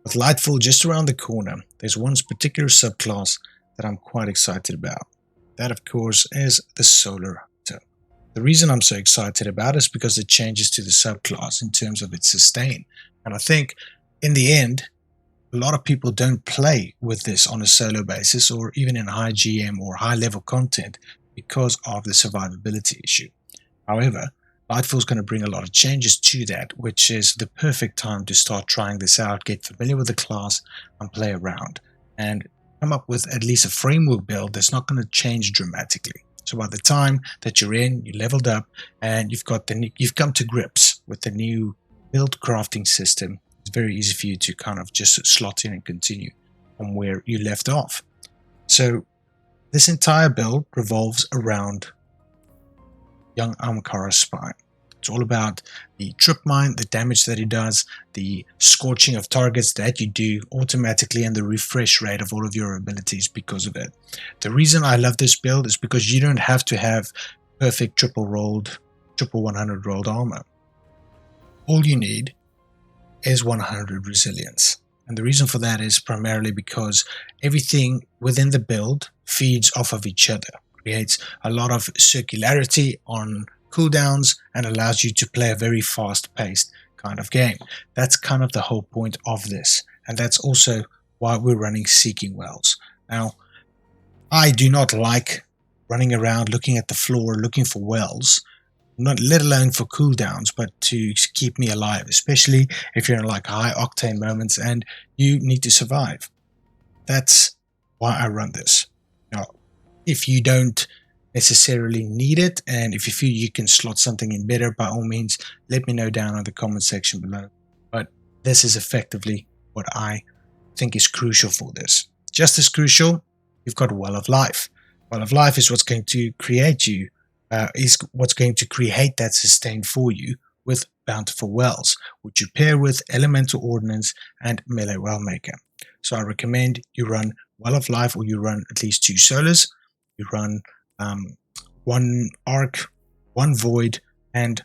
With Lightfall just around the corner, there's one particular subclass that I'm quite excited about. That, of course, is the Solar Hunter. The reason I'm so excited about it is because it changes to the subclass in terms of its sustain. And I think, in the end, a lot of people don't play with this on a solo basis or even in high GM or high level content because of the survivability issue. However, Lightfall is going to bring a lot of changes to that, which is the perfect time to start trying this out, get familiar with the class and play around and come up with at least a framework build that's not going to change dramatically. So by the time that you're in, you leveled up and you've come to grips with the new build crafting system, it's very easy for you to kind of just slot in and continue from where you left off. So this entire build revolves around young Amakara's spine. It's all about the trip mine, the damage that he does, the scorching of targets that you do automatically, and the refresh rate of all of your abilities because of it. The reason I love this build is because you don't have to have perfect triple 100 rolled armor. All you need is 100 resilience. And the reason for that is primarily because everything within the build feeds off of each other. Creates a lot of circularity on cooldowns and allows you to play a very fast-paced kind of game. That's kind of the whole point of this, and that's also why we're running Seeking Wells. Now, I do not like running around looking at the floor looking for wells, not let alone for cooldowns, but to keep me alive, especially if you're in like high octane moments and you need to survive. That's why I run this. Now, if you don't necessarily need it, and if you feel you can slot something in better, by all means, let me know down in the comment section below. But this is effectively what I think is crucial for this. Just as crucial, you've got Well of Life. Well of Life is what's going to create that sustain for you with Bountiful Wells, which you pair with Elemental Ordnance and Melee Wellmaker. So I recommend you run Well of Life, or you run at least 2 Solars. You run 1 Arc, 1 Void, and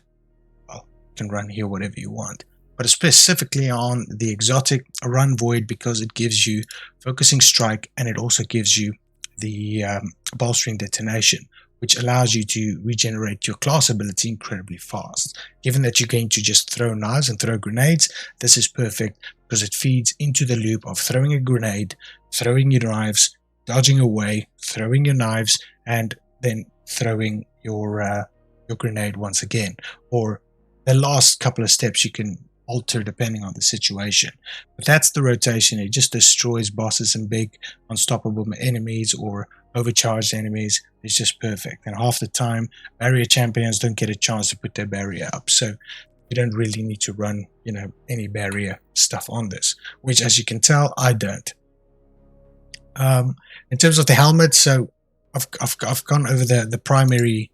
well, you can run here whatever you want. But specifically on the exotic, run Void because it gives you Focusing Strike, and it also gives you the Bolstering Detonation, which allows you to regenerate your class ability incredibly fast. Given that you're going to just throw knives and throw grenades, this is perfect because it feeds into the loop of throwing a grenade, throwing your knives, dodging away, throwing your knives, and then throwing your grenade once again. Or the last couple of steps you can alter depending on the situation. But that's the rotation. It just destroys bosses and big unstoppable enemies or overcharged enemies. It's just perfect. And half the time, barrier champions don't get a chance to put their barrier up. So you don't really need to run, any barrier stuff on this, which, as you can tell, I don't. In terms of the helmet, so I've gone over the primary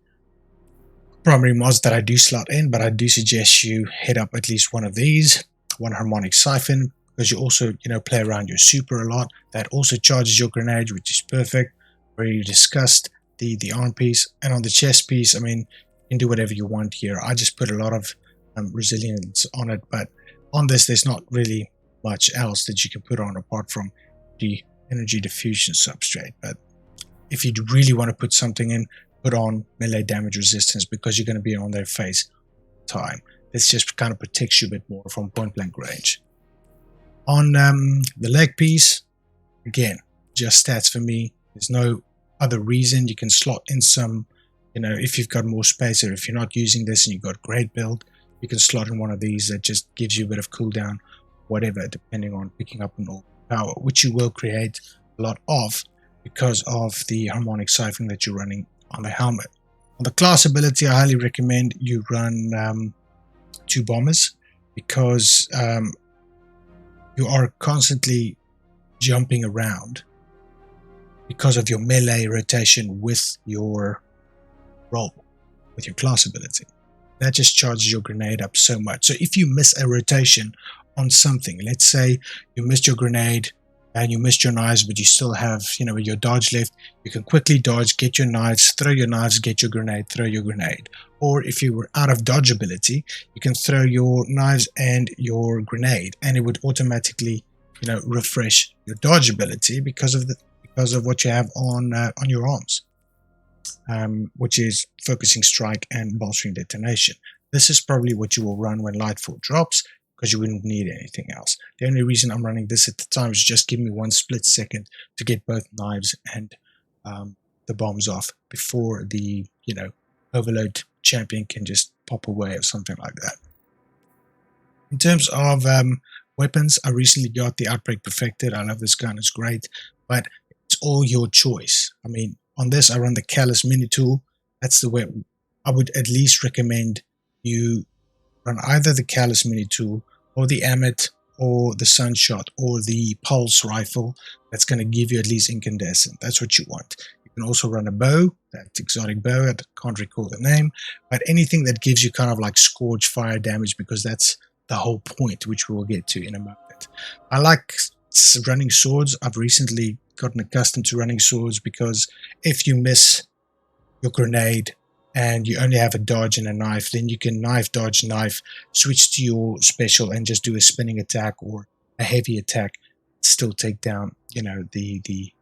mods that I do slot in, but I do suggest you hit up at least one of these, one harmonic siphon, because you also play around your super a lot. That also charges your grenade, which is perfect. Where you discussed the arm piece, and on the chest piece, I mean, you can do whatever you want here. I just put a lot of resilience on it, but on this there's not really much else that you can put on apart from the energy diffusion substrate. But if you really want to put something in, put on melee damage resistance, because you're going to be on their face time. This just kind of protects you a bit more from point blank range. On the leg piece, again, just stats for me. There's no other reason. You can slot in some, if you've got more space, or if you're not using this and you've got great build, you can slot in one of these that just gives you a bit of cooldown, whatever, depending on picking up an all power, which you will create a lot of because of the harmonic siphon that you're running on the helmet. On the class ability, I highly recommend you run 2 bombers, because you are constantly jumping around because of your melee rotation with your roll, with your class ability. That just charges your grenade up so much. So if you miss a rotation on something, let's say you missed your grenade and you missed your knives, but you still have, your dodge left, you can quickly dodge, get your knives, throw your knives, get your grenade, throw your grenade. Or if you were out of dodge ability, you can throw your knives and your grenade, and it would automatically refresh your dodge ability because of what you have on your arms, which is focusing strike and bolstering detonation. This is probably what you will run when Lightfall drops, because you wouldn't need anything else. The only reason I'm running this at the time is just give me one split second to get both knives and the bombs off before the overload champion can just pop away or something like that. In terms of weapons, I recently got the Outbreak Perfected. I love this gun, it's great, but it's all your choice. I mean, on this I run the Callus mini tool. That's the way I would at least recommend you run either the Callus mini tool or the Amit or the Sunshot or the Pulse rifle. That's going to give you at least incandescent. That's what you want. You can also run a bow, that exotic bow, I can't recall the name, but anything that gives you kind of like scorch fire damage, because that's the whole point, which we will get to in a moment. I like running swords. I've recently gotten accustomed to running swords because if you miss your grenade and you only have a dodge and a knife, then you can knife, dodge, knife, switch to your special and just do a spinning attack or a heavy attack, still take down, the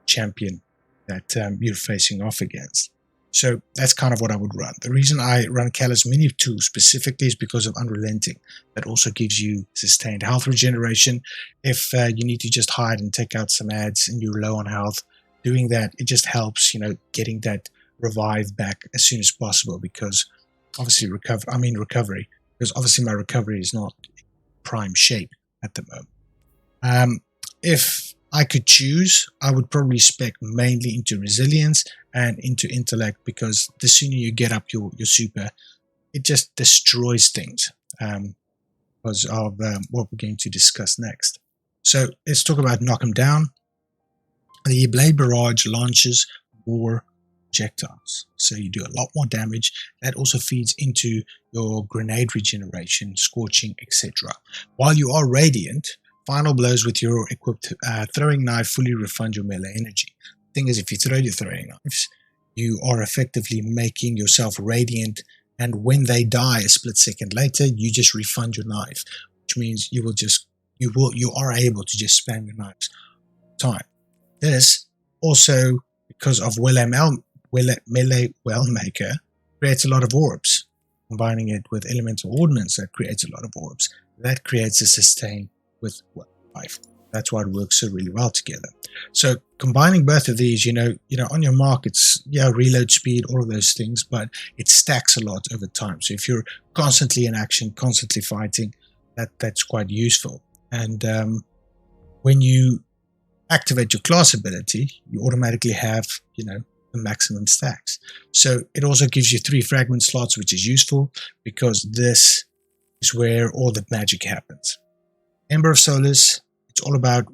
champion that you're facing off against. So that's kind of what I would run. The reason I run Callus Mini 2 specifically is because of Unrelenting. That also gives you sustained health regeneration. If you need to just hide and take out some ads and you're low on health, doing that, it just helps, getting that revive back as soon as possible, because obviously recovery, because obviously my recovery is not in prime shape at the moment. If I could choose, I would probably spec mainly into resilience and into intellect, because the sooner you get up your super, it just destroys things, because of what we're going to discuss next. So let's talk about knock 'em down. The Blade Barrage launches more projectiles, so you do a lot more damage. That also feeds into your grenade regeneration, scorching, etc. While you are radiant, final blows with your equipped throwing knife fully refund your melee energy. The thing is, if you throw your throwing knives, you are effectively making yourself radiant, and when they die a split second later, you just refund your knife, which means you are able to just spam your knives all the time. This also, because of Melee Wellmaker, creates a lot of orbs. Combining it with Elemental Ordnance, that creates a lot of orbs. That creates a sustain with life. That's why it works so really well together. So combining both of these, on your mark, it's reload speed, all of those things, but it stacks a lot over time. So if you're constantly in action, constantly fighting, that's quite useful. And when you activate your class ability, you automatically have, the maximum stacks. So it also gives you 3 fragment slots, which is useful because this is where all the magic happens. Ember of Solace, it's all about,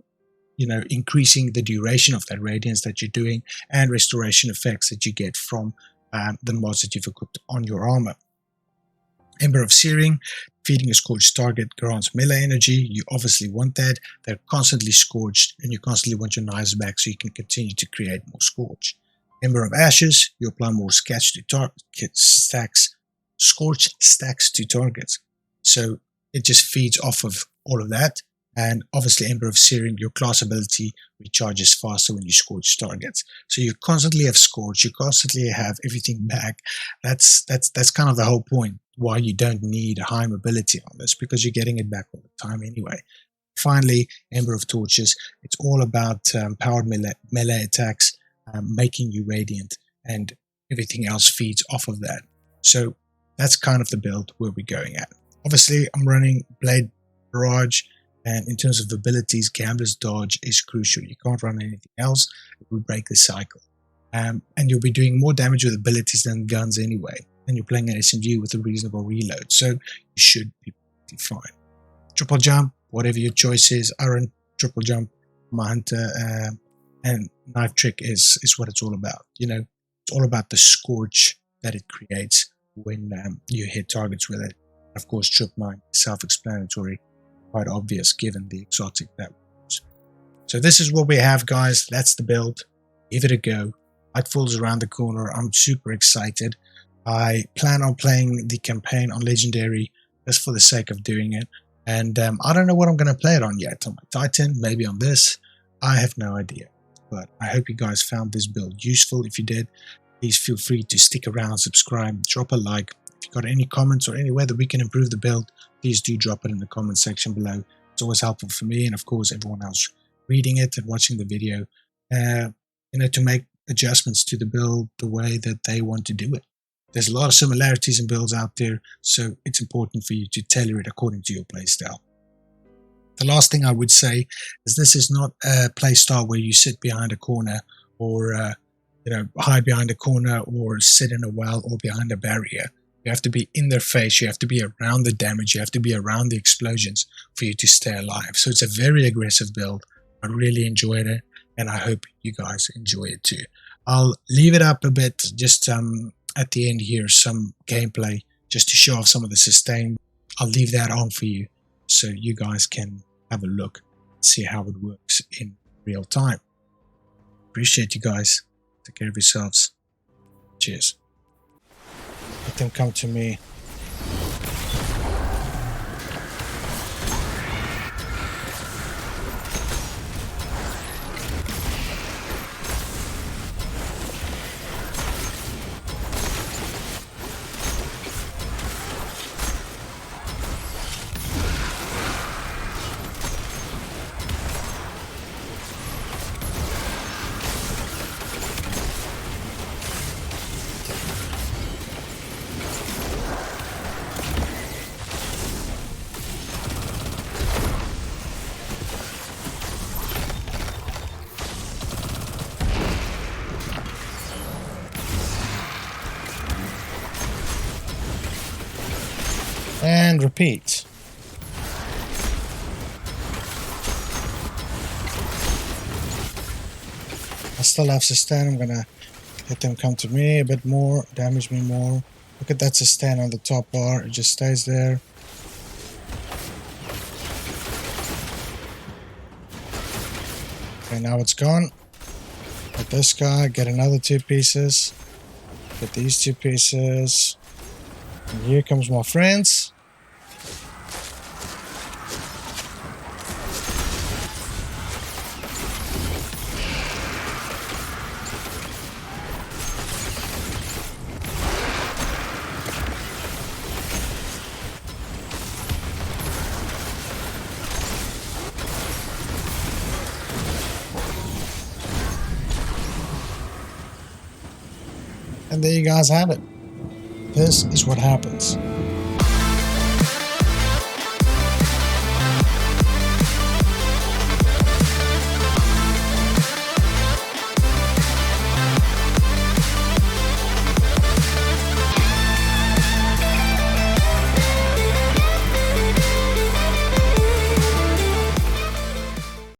increasing the duration of that radiance that you're doing and restoration effects that you get from the mods that you've equipped on your armor. Ember of Searing, feeding a scorched target grants melee energy. You obviously want that. They're constantly scorched and you constantly want your knives back so you can continue to create more scorch. Ember of Ashes, you apply more scorched stacks to targets. So it just feeds off of all of that. And obviously Ember of Searing, your class ability recharges faster when you scorch targets. So you constantly have scorch, you constantly have everything back. That's kind of the whole point why you don't need a high mobility on this, because you're getting it back all the time anyway. Finally, Ember of Torches, it's all about powered melee attacks, making you radiant, and everything else feeds off of that. So that's kind of the build where we're going at. Obviously, I'm running Blade Barrage, and in terms of abilities, Gambler's Dodge is crucial. You can't run anything else. It will break the cycle. And you'll be doing more damage with abilities than guns anyway. And you're playing an SMG with a reasonable reload, so you should be pretty fine. Triple Jump, whatever your choice is. I run Triple Jump, my Hunter, and Knife Trick is what it's all about. It's all about the scorch that it creates when you hit targets with it. Of course, Trip 9 is self-explanatory, quite obvious given the exotic that was. So this is what we have, guys. That's the build. Give it a go. Lightfall's around the corner. I'm super excited. I plan on playing the campaign on Legendary just for the sake of doing it. And I don't know what I'm going to play it on yet. On my Titan, maybe on this. I have no idea. But I hope you guys found this build useful. If you did, please feel free to stick around, subscribe, drop a like. If you've got any comments or any way that we can improve the build, please do drop it in the comment section below. It's always helpful for me and of course everyone else reading it and watching the video, to make adjustments to the build the way that they want to do it. There's a lot of similarities in builds out there, so it's important for you to tailor it according to your playstyle. The last thing I would say is this is not a playstyle where you sit behind a corner or hide behind a corner or sit in a well or behind a barrier. You have to be in their face, you have to be around the damage, you have to be around the explosions for you to stay alive. So it's a very aggressive build. I really enjoyed it and I hope you guys enjoy it too. I'll leave it up a bit just at the end here, some gameplay just to show off some of the sustain. I'll leave that on for you so you guys can have a look and see how it works in real time. Appreciate you guys. Take care of yourselves. Cheers. Let them come to me. And repeat. I still have sustain. I'm gonna let them come to me a bit more, damage me more. Look at that sustain on the top bar, it just stays there. Okay, now it's gone. Get this guy, get another 2 pieces. Get these 2 pieces. And here comes my friends. And there you guys have it. This is what happens